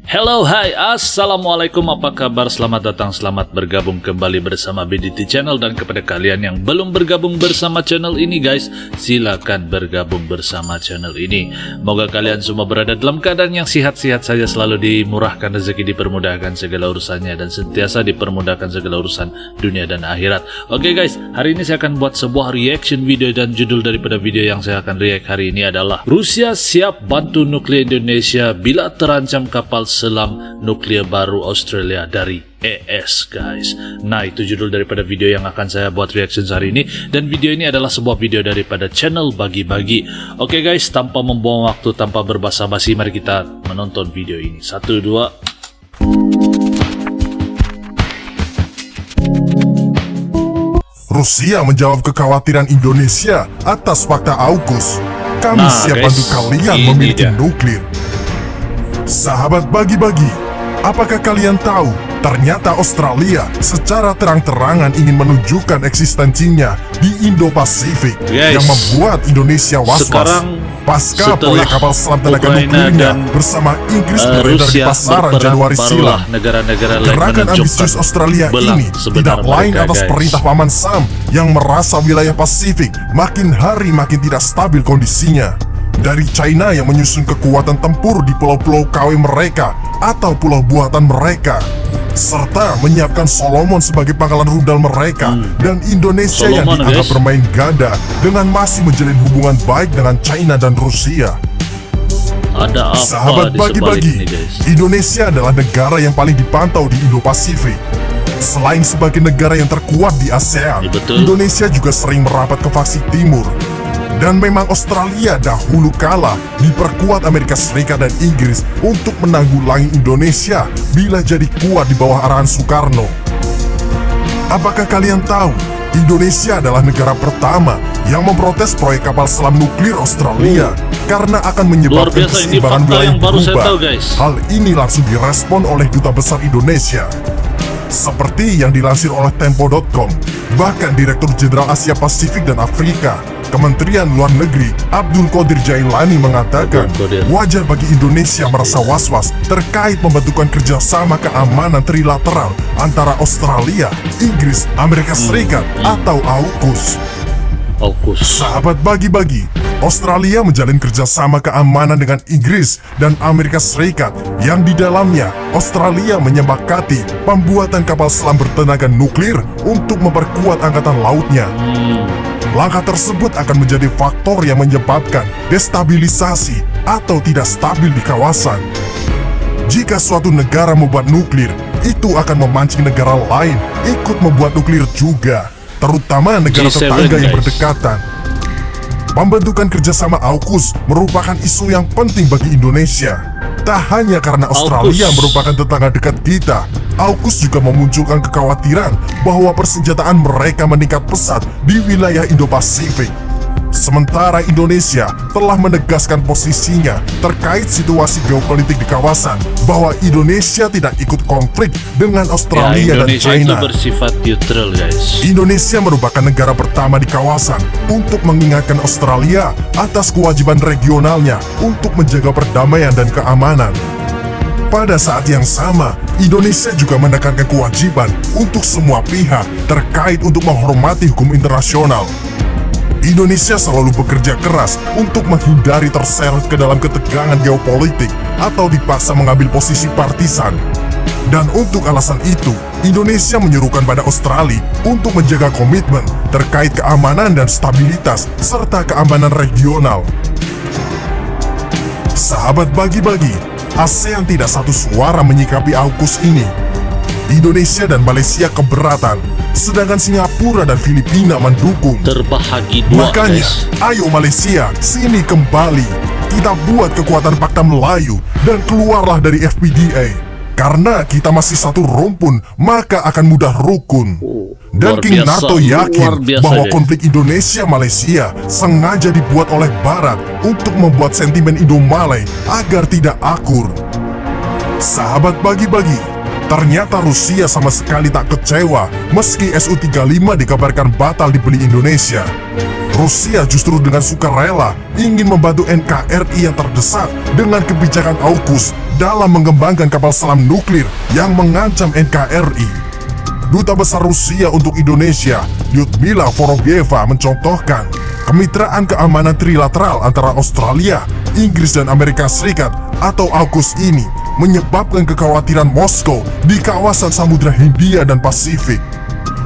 Hello, hai, assalamualaikum, apa kabar? Selamat datang, selamat bergabung kembali bersama BDT Channel. Dan kepada kalian yang belum bergabung bersama channel ini guys, silakan bergabung bersama channel ini. Moga kalian semua berada dalam keadaan yang sehat-sehat saja, selalu dimurahkan rezeki, dipermudahkan segala urusannya, dan sentiasa dipermudahkan segala urusan dunia dan akhirat. Oke guys, hari ini saya akan buat sebuah reaction video, dan judul daripada video yang saya akan react hari ini adalah Rusia siap bantu nuklir Indonesia bila terancam kapal selam nuklir baru Australia dari ES guys. Nah, itu judul daripada video yang akan saya buat reaction hari ini. Dan video ini adalah sebuah video daripada channel Bagi-Bagi. Oke guys, tanpa membuang waktu, tanpa berbasa-basi, mari kita menonton video ini. 1, 2. Rusia menjawab kekhawatiran Indonesia atas fakta AUKUS. Kami siap bantu kalian memiliki nuklir. Sahabat Bagi-Bagi, apakah kalian tahu ternyata Australia secara terang-terangan ingin menunjukkan eksistensinya di Indo-Pasifik yang membuat Indonesia was-was pasca proyek kapal selam tenaga nuklirnya bersama Inggris beredar di pasaran Januari silam. Gerakan ambisius Australia ini tidak lain atas perintah Paman Sam yang merasa wilayah Pasifik makin hari makin tidak stabil kondisinya. Dari China yang menyusun kekuatan tempur di pulau-pulau KW mereka atau pulau buatan mereka, serta menyiapkan Solomon sebagai pangkalan rudal mereka, dan Indonesia yang dianggap bermain ganda dengan masih menjalin hubungan baik dengan China dan Rusia. Ada apa? Sahabat Bagi-Bagi, Indonesia adalah negara yang paling dipantau di Indo-Pasifik. Selain sebagai negara yang terkuat di ASEAN, Indonesia juga sering merapat ke faksi timur. Dan memang Australia dahulu kala diperkuat Amerika Serikat dan Inggris untuk menanggulangi Indonesia bila jadi kuat di bawah arahan Soekarno. Apakah kalian tahu, Indonesia adalah negara pertama yang memprotes proyek kapal selam nuklir Australia karena akan menyebabkan keseimbangan wilayah berubah. Hal ini langsung direspon oleh Duta Besar Indonesia. Seperti yang dilansir oleh Tempo.com, bahkan Direktur Jenderal Asia Pasifik dan Afrika, Kementerian Luar Negeri Abdul Qadir Jailani mengatakan wajar bagi Indonesia merasa was-was terkait pembentukan kerjasama keamanan trilateral antara Australia, Inggris, Amerika Serikat atau AUKUS. Sahabat Bagi-Bagi, Australia menjalin kerjasama keamanan dengan Inggris dan Amerika Serikat yang di dalamnya Australia menyepakati pembuatan kapal selam bertenaga nuklir untuk memperkuat angkatan lautnya. Langkah tersebut akan menjadi faktor yang menyebabkan destabilisasi atau tidak stabil di kawasan. Jika suatu negara membuat nuklir, itu akan memancing negara lain ikut membuat nuklir juga, terutama negara tetangga yang berdekatan. Pembentukan kerjasama AUKUS merupakan isu yang penting bagi Indonesia. Tak hanya karena Australia merupakan tetangga dekat kita, AUKUS juga memunculkan kekhawatiran bahwa persenjataan mereka meningkat pesat di wilayah Indo-Pasifik. Sementara Indonesia telah menegaskan posisinya terkait situasi geopolitik di kawasan, bahwa Indonesia tidak ikut konflik dengan Australia dan China. Itu bersifat neutral guys. Indonesia merupakan negara pertama di kawasan untuk mengingatkan Australia atas kewajiban regionalnya untuk menjaga perdamaian dan keamanan. Pada saat yang sama, Indonesia juga menekankan kewajiban untuk semua pihak terkait untuk menghormati hukum internasional. Indonesia selalu bekerja keras untuk menghindari terseret ke dalam ketegangan geopolitik atau dipaksa mengambil posisi partisan. Dan untuk alasan itu, Indonesia menyuruhkan pada Australia untuk menjaga komitmen terkait keamanan dan stabilitas serta keamanan regional. Sahabat Bagi-Bagi, ASEAN tidak satu suara menyikapi AUKUS ini. Indonesia dan Malaysia keberatan, sedangkan Singapura dan Filipina mendukung. Terbahagi dua. Makanya, ayo Malaysia, sini kembali. Kita buat kekuatan Pakta Melayu dan keluarlah dari FPDA. Karena kita masih satu rumpun, maka akan mudah rukun. Dan King Narto yakin bahwa konflik Indonesia-Malaysia sengaja dibuat oleh Barat untuk membuat sentimen Indo-Malay agar tidak akur. Sahabat Bagi-Bagi, ternyata Rusia sama sekali tak kecewa meski Su-35 dikabarkan batal dibeli Indonesia. Rusia justru dengan sukarela ingin membantu NKRI yang terdesak dengan kebijakan AUKUS dalam mengembangkan kapal selam nuklir yang mengancam NKRI. Duta Besar Rusia untuk Indonesia, Lyudmila Vorogieva, mencontohkan kemitraan keamanan trilateral antara Australia, Inggris, dan Amerika Serikat atau AUKUS ini menyebabkan kekhawatiran Moskow di kawasan Samudra Hindia dan Pasifik.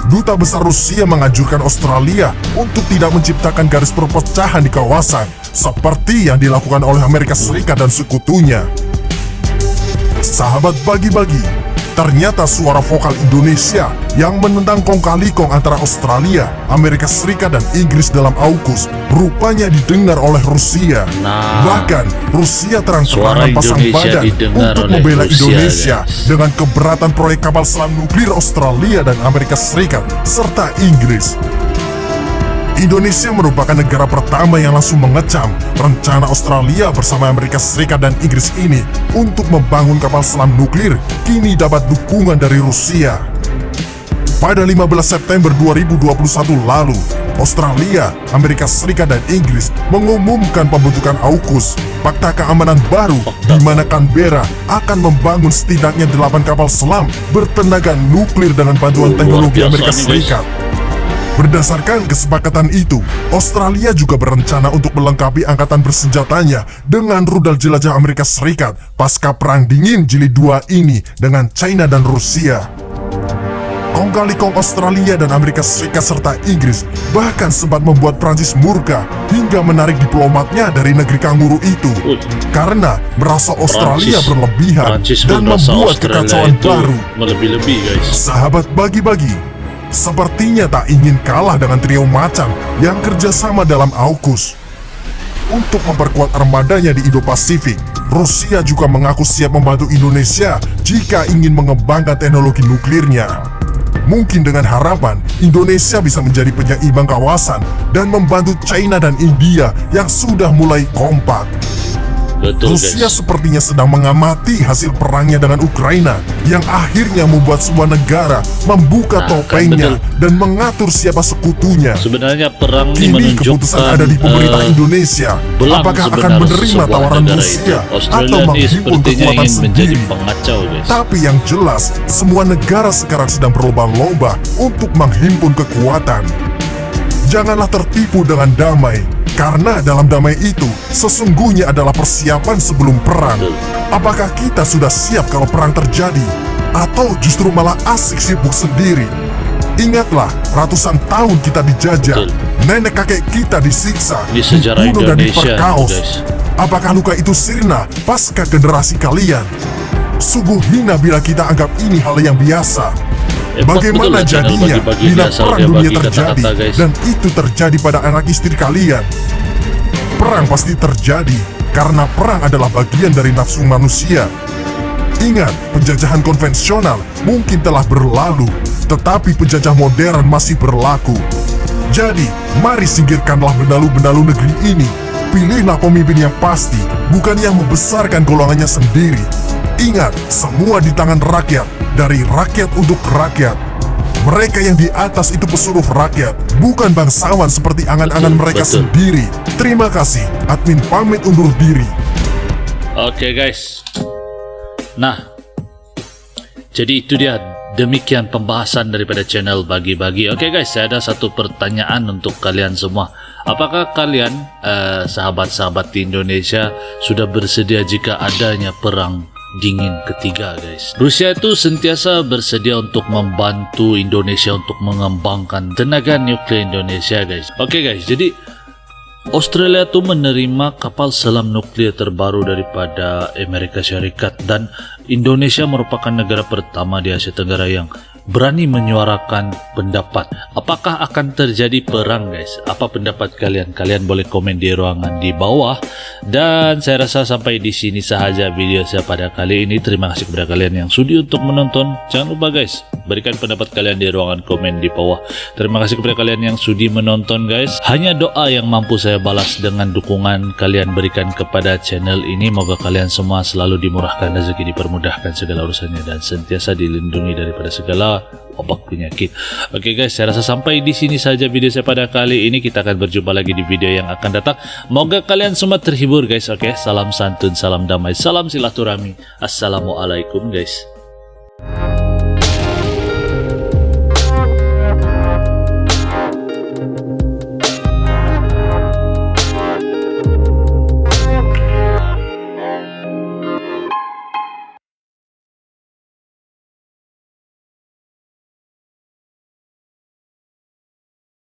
Duta Besar Rusia menganjurkan Australia untuk tidak menciptakan garis perpecahan di kawasan seperti yang dilakukan oleh Amerika Serikat dan sekutunya. Sahabat bagi-bagi, ternyata suara vokal Indonesia yang menentang kong-kali kong antara Australia, Amerika Serikat, dan Inggris dalam AUKUS rupanya didengar oleh Rusia. Bahkan Rusia terang-terangan pasang badan untuk membela Indonesia dengan keberatan proyek kapal selam nuklir Australia dan Amerika Serikat serta Inggris. Indonesia merupakan negara pertama yang langsung mengecam rencana Australia bersama Amerika Serikat dan Inggris ini untuk membangun kapal selam nuklir kini dapat dukungan dari Rusia. Pada 15 September 2021 lalu, Australia, Amerika Serikat, dan Inggris mengumumkan pembentukan AUKUS, Fakta Keamanan Baru, di mana Canberra akan membangun setidaknya 8 kapal selam bertenaga nuklir dengan bantuan teknologi Amerika Serikat. Berdasarkan kesepakatan itu, Australia juga berencana untuk melengkapi angkatan bersenjatanya dengan rudal jelajah Amerika Serikat pasca Perang Dingin Jilid 2 ini dengan China dan Rusia. Kong-kali kong Australia dan Amerika Serikat serta Inggris bahkan sempat membuat Prancis murka hingga menarik diplomatnya dari negeri kanguru itu karena merasa Australia berlebihan dan membuat kekacauan baru. Sahabat bagi-bagi, sepertinya tak ingin kalah dengan trio macan yang kerjasama dalam AUKUS. Untuk memperkuat armadanya di Indo-Pasifik, Rusia juga mengaku siap membantu Indonesia jika ingin mengembangkan teknologi nuklirnya. Mungkin dengan harapan Indonesia bisa menjadi penyeimbang kawasan dan membantu China dan India yang sudah mulai kompak. Rusia sepertinya sedang mengamati hasil perangnya dengan Ukraina yang akhirnya membuat semua negara membuka topengnya dan mengatur siapa sekutunya. Sebenarnya perang ini Kini keputusan ada di pemerintah Indonesia. Apakah akan menerima tawaran Rusia atau menghimpun kekuatan sendiri? Tapi yang jelas, semua negara sekarang sedang berlomba-lomba untuk menghimpun kekuatan. Janganlah tertipu dengan damai, karena dalam damai itu sesungguhnya adalah persiapan sebelum perang. Apakah kita sudah siap kalau perang terjadi? Atau justru malah asik sibuk sendiri? Ingatlah, ratusan tahun kita dijajah, nenek kakek kita disiksa, dibunuh dan diperkaos. Apakah luka itu sirna pasca generasi kalian? Sungguh hina bila kita anggap ini hal yang biasa. Bagaimana jadinya bila perang dunia terjadi dan itu terjadi pada anak istri kalian? Perang pasti terjadi karena perang adalah bagian dari nafsu manusia. Ingat, penjajahan konvensional mungkin telah berlalu, tetapi penjajah modern masih berlaku. Jadi, mari singkirkanlah benalu-benalu negeri ini. Pilihlah pemimpin yang pasti, bukan yang membesarkan golongannya sendiri. Ingat, semua di tangan rakyat, dari rakyat untuk rakyat. Mereka yang di atas itu pesuruh rakyat, bukan bangsawan seperti angan-angan mereka sendiri. Terima kasih, admin pamit undur diri. Oke guys. Nah, jadi itu dia, demikian pembahasan daripada channel Bagi-Bagi. Oke guys, saya ada satu pertanyaan untuk kalian semua. Apakah kalian, sahabat-sahabat di Indonesia, sudah bersedia jika adanya perang dingin ketiga guys? Rusia itu sentiasa bersedia untuk membantu Indonesia untuk mengembangkan tenaga nuklir Indonesia guys. Oke guys, jadi Australia itu menerima kapal selam nuklir terbaru daripada Amerika Syarikat dan Indonesia merupakan negara pertama di Asia Tenggara yang berani menyuarakan pendapat. Apakah akan terjadi perang guys? Apa pendapat kalian? Kalian boleh komen di ruangan di bawah. Dan saya rasa sampai di sini sahaja video saya pada kali ini. Terima kasih kepada kalian yang sudi untuk menonton. Jangan lupa guys, berikan pendapat kalian di ruangan komen di bawah. Terima kasih kepada kalian yang sudi menonton guys. Hanya doa yang mampu saya balas dengan dukungan kalian berikan kepada channel ini. Moga kalian semua selalu dimurahkan rezeki, dipermudahkan segala urusannya dan sentiasa dilindungi daripada segala wabak penyakit. Oke guys, saya rasa sampai di sini saja video saya pada kali ini. Kita akan berjumpa lagi di video yang akan datang. Moga kalian semua terhibur guys. Oke, salam santun, salam damai, salam silaturahmi. Assalamualaikum guys.